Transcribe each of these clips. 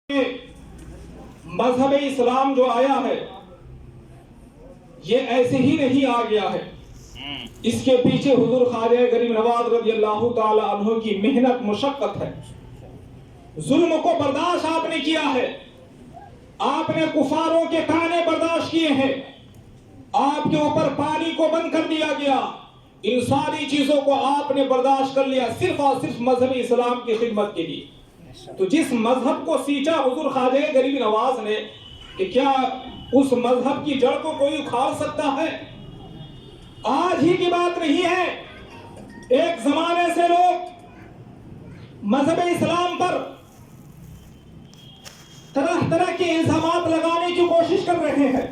مذہب اسلام جو آیا ہے یہ ایسے ہی نہیں آ گیا ہے، اس کے پیچھے حضور خواجہ غریب نواز رضی اللہ تعالی عنہ کی محنت مشقت ہے۔ ظلم کو برداشت آپ نے کیا ہے، آپ نے کفاروں کے طعنے برداشت کیے ہیں، آپ کے اوپر پانی کو بند کر دیا گیا، ان ساری چیزوں کو آپ نے برداشت کر لیا صرف اور صرف مذہب اسلام کی خدمت کے لیے۔ تو جس مذہب کو سینچا حضور خواجہ غریب نواز نے، کہ کیا اس مذہب کی جڑ کو کوئی اکھاڑ سکتا ہے؟ آج ہی کی بات نہیں ہے، ایک زمانے سے لوگ مذہب اسلام پر طرح طرح کے الزامات لگانے کی کوشش کر رہے ہیں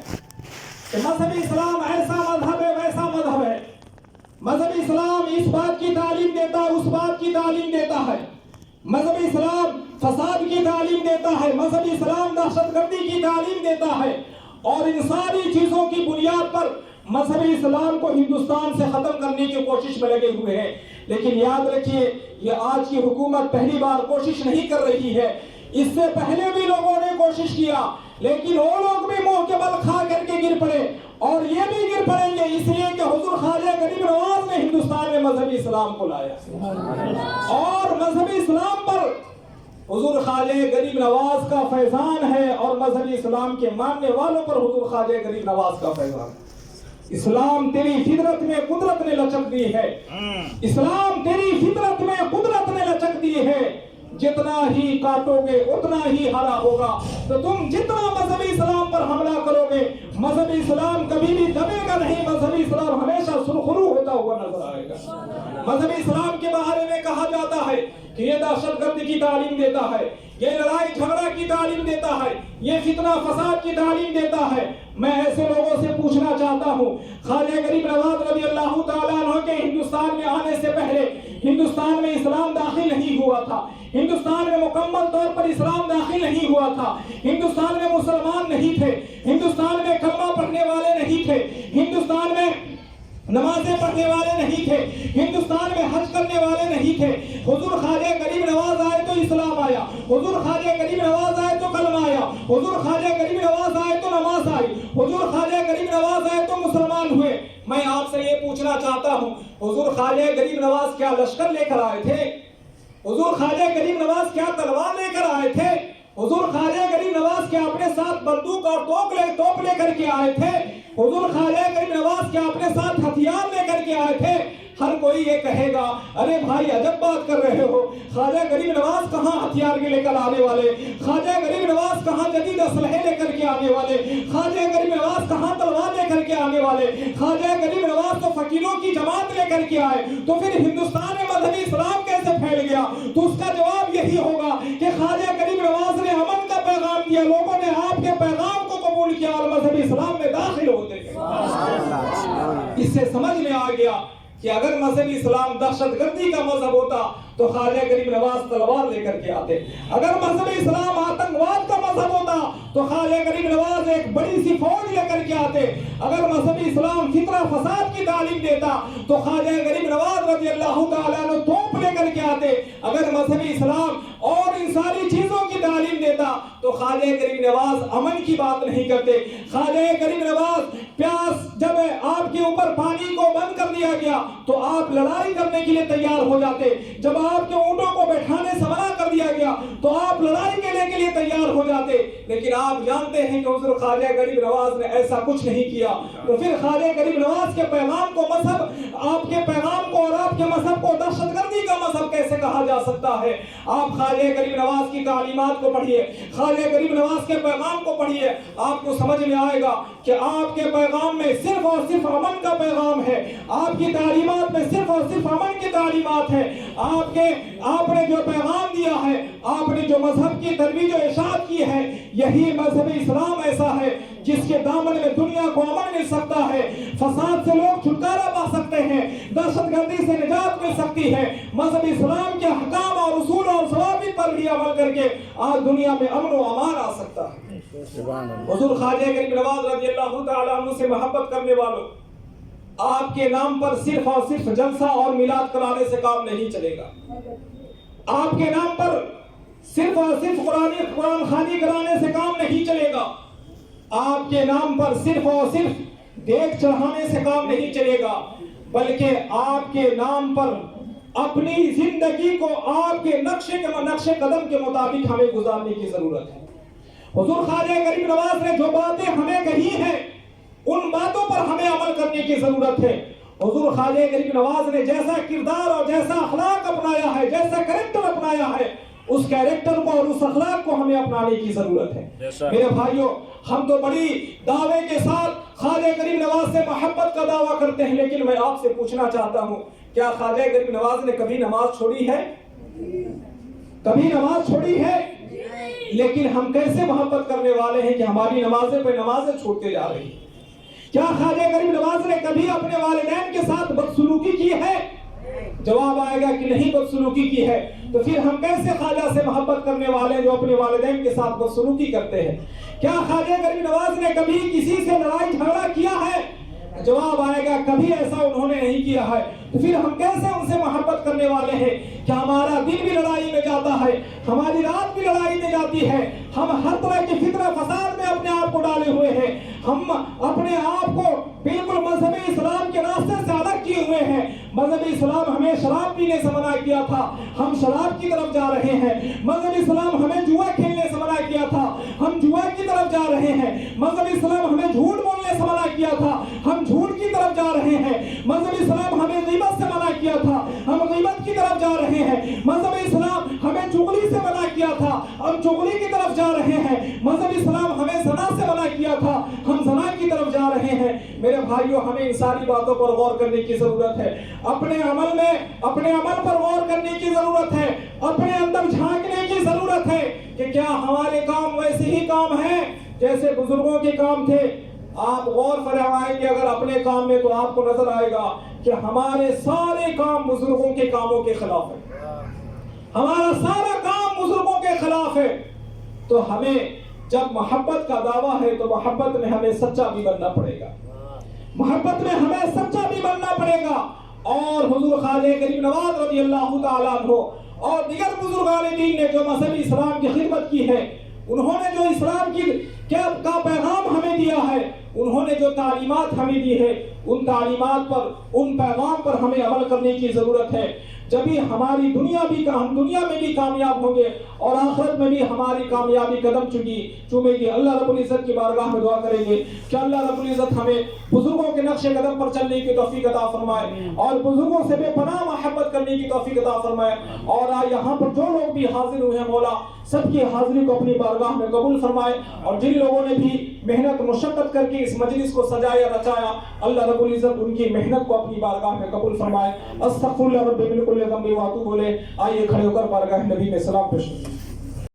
کہ مذہب اسلام ایسا مذہب ہے، ویسا مذہب ہے، مذہب اسلام اس بات کی تعلیم دیتا ہے، اس بات کی تعلیم دیتا ہے، مذہب اسلام فساد کی تعلیم دیتا ہے، مذہب اسلام دہشت گردی کی تعلیم دیتا ہے، اور ان ساری چیزوں کی بنیاد پر مذہب اسلام کو ہندوستان سے ختم کرنے کی کوشش میں لگے ہوئے ہیں۔ لیکن یاد رکھیے، یہ آج کی حکومت پہلی بار کوشش نہیں کر رہی ہے، اس سے پہلے بھی لوگوں نے کوشش کیا، لیکن وہ لوگ بھی منہ کے بل کھا کر کے گر پڑے، اور یہ بھی گر پڑیں گے اس لیے کہ حضور خواجہ غریب نواز نے ہندوستان میں مذہبی اسلام کو لایا، اور مذہبی اسلام پر حضور خواجہ غریب نواز کا فیضان ہے، اور مذہبی اسلام کے ماننے والوں پر حضور خواجہ غریب نواز کا فیضان ہے۔ اسلام تیری فطرت میں قدرت نے لچک دی ہے، اسلام تیری فطرت میں قدرت نے لچک دی ہے، جتنا ہی کاٹو گے اتنا ہی ہرا ہوگا۔ تو تم جتنا مذہبی اسلام پر حملہ کرو گے، مذہبی اسلام کبھی بھی دبے گا نہیں، مذہبی اسلام ہمیشہ سرخرو ہوتا ہوا نظر آئے گا۔ مذہبی اسلام کے بارے میں کہا جاتا ہے کہ یہ دہشت گردی کی تعلیم دیتا ہے، یہ لڑائی جھگڑا کی تعلیم دیتا ہے، یہ فتنہ فساد کی تعلیم دیتا ہے۔ میں ایسے لوگوں سے پوچھنا چاہتا ہوں، خواجہ غریب نواز رضی اللہ تعالیٰ عنہ کے ہندوستان میں آنے سے پہلے ہندوستان میں اسلام داخل نہیں ہوا تھا، ہندوستان میں مکمل طور پر اسلام داخل نہیں ہوا تھا، ہندوستان میں مسلمان نہیں تھے، ہندوستان میں کلمہ پڑھنے والے نہیں تھے، ہندوستان میں نمازیں پڑھنے والے نہیں تھے، ہندوستان میں حج کرنے والے نہیں تھے۔ حضور خواجہ غریب نواز آئے تو اسلام آیا، حضور خواجہ غریب نواز آئے تو کلمہ آیا، حضور خواجہ غریب نواز آئے تو نماز آئی، حضور خواجہ غریب نواز آئے تو مسلمان ہوئے۔ میں آپ سے یہ پوچھنا چاہتا ہوں، حضور خواجہ غریب نواز کیا لشکر لے کر آئے تھے؟ حضور خواجہ غریب نواز کیا تلوار لے کر آئے تھے؟ حضور خواجہ غریب نواز کیا اپنے ساتھ بندوق اور توپ لے کر کے آئے تھے؟ حضور خواجہ غریب نواز کیا اپنے ساتھ ہتھیار لے کر کے آئے تھے؟ ہر کوئی یہ کہے گا، ارے بھائی عجب بات کر رہے ہو، خواجہ غریب نواز کہاں ہتھیار کے لے کر آنے والے، خواجہ غریب نواز کہاں جدید اسلحے لے کر کے آنے والے، خواجہ غریب نواز کہاں تلوار لے کر کے آنے والے، خواجہ غریب نواز تو فقیروں کی جماعت لے کر کے آئے، تو پھر ہندوستان میں مذہبی اسلام کیسے پھیل گیا؟ تو اس کا جواب یہی ہوگا کہ خواجہ غریب نواز نے امن کا پیغام دیا، لوگوں نے آپ کے پیغام کو قبول کیا اور مذہبی اسلام میں داخل ہوتے گئے۔ اس سے سمجھ میں آ گیا کہ اگر مذہبی اسلام دہشت گردی کا مذہب ہوتا تو خواجہ غریب نواز تلوار لے کر کے آتے، اگر مذہبی اسلام آتنکواد کا مذہب ہوتا تو خواجہ غریب نواز ایک بڑی سی فوج لے کر کے آتے، اگر مذہبی اسلام فتنہ فساد کی تعلیم دیتا تو خواجہ غریب نواز رضی اللہ تعالیٰ عنہ توپ لے کر کے آتے، اگر مذہبی اسلام اور ان ساری چیزوں کی تعلیم دیتا تو خواجہ غریب نواز امن کی بات نہیں کرتے۔ خواجہ غریب نواز پیاس جب آپ کے اوپر پانی کو بند کر دیا گیا تو آپ لڑائی کرنے کے لیے تیار ہو جاتے، جب آپ کے اونٹوں کو بیٹھانے سے منع کر دیا گیا تو آپ لڑائی کے لیے تیار ہو جاتے۔ لیکن آپ جانتے ہیں کہ حضور خواجہ غریب نواز نے ایسا کچھ نہیں کیا، تو پھر خواجہ غریب نواز کے پیغام کو مذہب، آپ کے پیغام کو اور آپ کے مذہب کو دہشت گردی کا مذہب کیسے کہا جا سکتا ہے؟ آپ خواجہ غریب نواز کی تعلیمات کو پڑھیے، خواجہ غریب نواز کے پیغام کو پڑھیے، آپ کو سمجھ میں آئے گا کہ آپ کے پیغام میں صرف اور صرف امن کا پیغام ہے، آپ کی تعلیمات میں صرف اور صرف امن کی تعلیمات ہے۔ آپ نے جو پیغام دیا ہے، آپ نے جو مذہب کی ترویج و اشاعت کی ہے، یہی مذہب اسلام ایسا ہے جس کے دامن میں دنیا کو امن مل سکتا ہے، فساد سے لوگ چھٹکارا پا سکتے ہیں، دہشت گردی سے نجات مل سکتی ہے۔ مذہب اسلام کے احکام اور اصول اور ضوابط پر بھی عمل کر کے آج دنیا میں امن و امان آ سکتا ہے۔ حضور خواجہ غریب نواز رضی اللہ تعالیٰ عنہ سے محبت کرنے والوں، آپ کے نام پر صرف اور صرف جلسہ اور میلاد کرانے سے کام نہیں چلے گا۔ آپ کے نام پر صرف اور صرف قرآن خوانی کرانے سے کام نہیں چلے گا. آپ کے نام پر صرف اور صرف دیگ چڑھانے سے کام نہیں چلے گا، بلکہ آپ کے نام پر اپنی زندگی کو آپ کے نقش قدم کے مطابق ہمیں گزارنے کی ضرورت ہے. حضور خواجہ غریب نواز نے جو باتیں ہمیں کہی ہیں ان باتوں پر ہمیں عمل کرنے کی ضرورت ہے. حضور خواجہ غریب نواز نے جیسا کردار اور جیسا اخلاق اپنایا ہے، جیسا کریکٹر اپنایا ہے، اس کریکٹر کو اور اس اخلاق کو ہمیں اپنانے کی ضرورت ہے. میرے بھائیوں، ہم تو بڑی دعوے کے ساتھ خواجہ غریب نواز سے محبت کا دعویٰ کرتے ہیں، لیکن میں آپ سے پوچھنا چاہتا ہوں، کیا خواجہ غریب نواز نے کبھی نماز چھوڑی ہے؟ کبھی نماز چھوڑی ہے؟ لیکن ہم کیسے محبت کرنے والے ہیں کہ ہماری نمازیں پہ نمازیں چھوڑتے جا رہی ہیں؟ کیا خواجہ غریب نواز نے کبھی اپنے والدین کے ساتھ بدسلوکی کی ہے؟ جواب آئے گا کہ نہیں بدسلوکی کی ہے. تو پھر ہم کیسے خواجہ سے محبت کرنے والے ہیں جو اپنے والدین کے ساتھ بدسلوکی کرتے ہیں؟ کیا خواجہ غریب نواز نے کبھی کسی سے لڑائی جھگڑا کیا ہے؟ جواب آئے گا کبھی ایسا انہوں نے نہیں کیا ہے. تو پھر ہم کیسے ان سے محبت کرنے والے ہیں کہ ہمارا دن بھی لڑائی میں جاتا ہے، ہماری رات بھی لڑائی میں جاتی ہے، ہم ہر طرح کی فتنہ فساد میں اپنے آپ کو ڈالے ہوئے ہیں، ہم اپنے آپ کو بالکل مذہب اسلام کے راستے سے الگ کیے ہوئے ہیں. مذہب اسلام ہمیں شراب پینے سے منع کیا تھا، ہم شراب کی طرف جا رہے ہیں. مذہب اسلام ہمیں جوا کھیلنے سے منع کیا تھا، ہم جوا کی طرف جا رہے ہیں. مذہب اسلام ہمیں جھوٹ بولنے سے منع کیا تھا، ہم جھوٹ کی طرف جا رہے ہیں. مذہب اسلام ہمیں غیبت سے منع کیا تھا، ہم غیبت کی طرف جا رہے ہیں. مذہب اسلام ہمیں چغلی سے منع کیا تھا، ہم چغلی کی طرف جا رہے ہیں. مذہب اسلام ہمیں زنا سے منع کیا تھا، ہم زنا کی طرف جا رہے ہیں. میرے بھائیوں، ہمیں ان ساری باتوں پر غور کرنے کی ضرورت ہے. اپنے عمل پر غور کرنے کی ضرورت ہے، اپنے اندر جھانکنے کی ضرورت ہے کہ کیا ہمارے کام ویسے ہی کام ہیں جیسے بزرگوں کے کام تھے. آپ غور فرمائیں گے اگر اپنے کام میں تو آپ کو نظر آئے گا کہ ہمارے سارے کام بزرگوں کے کاموں کے خلاف ہے، ہمارا سارا کام بزرگوں کے خلاف ہے. تو ہمیں جب محبت کا دعویٰ ہے تو محبت میں ہمیں سچا بھی بننا پڑے گا، محبت میں ہمیں سچا بھی بننا پڑے گا. اور حضور خواجہ غریب نواز رضی اللہ تعالیٰ عنہ اور دیگر بزرگان دین نے جو مذہب اسلام کی خدمت کی ہے، انہوں نے جو اسلام کا پیغام ہمیں دیا ہے، انہوں نے جو تعلیمات ہمیں دی ہے، ان تعلیمات پر، ان پیغام پر ہمیں عمل کرنے کی ضرورت ہے. جبھی ہماری ہم دنیا میں بھی کامیاب ہوں گے اور آخرت میں بھی ہماری کامیابی قدم چومے گی. اللہ رب العزت کی بارگاہ میں دعا کریں گے کہ اللہ رب العزت ہمیں بزرگوں کے نقش قدم پر چلنے کی توفیق عطا فرمائے اور بزرگوں سے بے پناہ محبت کرنے کی توفیق عطا فرمائے. اور یہاں پر جو لوگ بھی حاضر ہوئے ہیں مولا، سب کی حاضری کو اپنی بارگاہ میں قبول فرمائے. اور جن لوگوں نے بھی محنت مشقت کر کے اس مجلس کو سجایا رچایا، اللہ رب العزت ان کی محنت کو اپنی بارگاہ میں قبول فرمائے. استغفر اللہ رب من کل ذنب واتوب الیہ. آئیے کھڑے ہو کر بارگاہ نبی میں سلام پیش کریں.